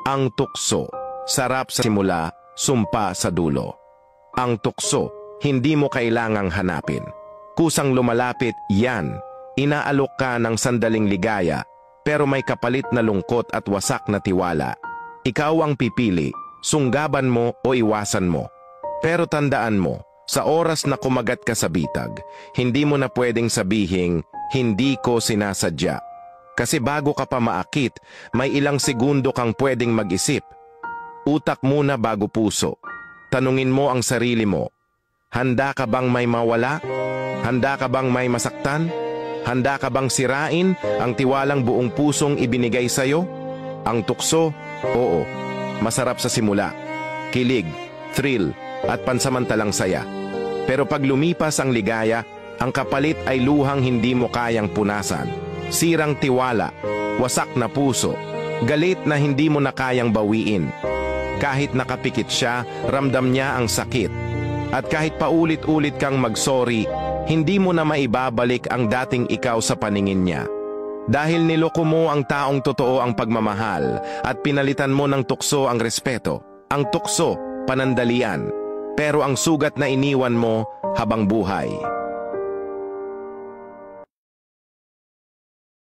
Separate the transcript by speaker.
Speaker 1: Ang tukso, sarap sa simula, sumpa sa dulo. Ang tukso, hindi mo kailangang hanapin. Kusang lumalapit, yan. Inaalok ka ng sandaling ligaya, pero may kapalit na lungkot at wasak na tiwala. Ikaw ang pipili, sunggaban mo o iwasan mo. Pero tandaan mo, sa oras na kumagat ka sa bitag, hindi mo na pwedeng sabihing, hindi ko sinasadya. Kasi bago ka pa maakit, may ilang segundo kang pwedeng mag-isip. Utak muna bago puso. Tanungin mo ang sarili mo, handa ka bang may mawala? Handa ka bang may masaktan? Handa ka bang sirain ang tiwalang buong pusong ibinigay sa'yo? Ang tukso, oo, masarap sa simula. Kilig, thrill, at pansamantalang saya. Pero pag lumipas ang ligaya, ang kapalit ay luhang hindi mo kayang punasan. Sirang tiwala, wasak na puso, galit na hindi mo na kayang bawiin. Kahit nakapikit siya, ramdam niya ang sakit. At kahit paulit-ulit kang mag-sorry, hindi mo na maibabalik ang dating ikaw sa paningin niya. Dahil niloko mo ang taong totoo ang pagmamahal at pinalitan mo ng tukso ang respeto. Ang tukso, panandalian. Pero ang sugat na iniwan mo habang buhay.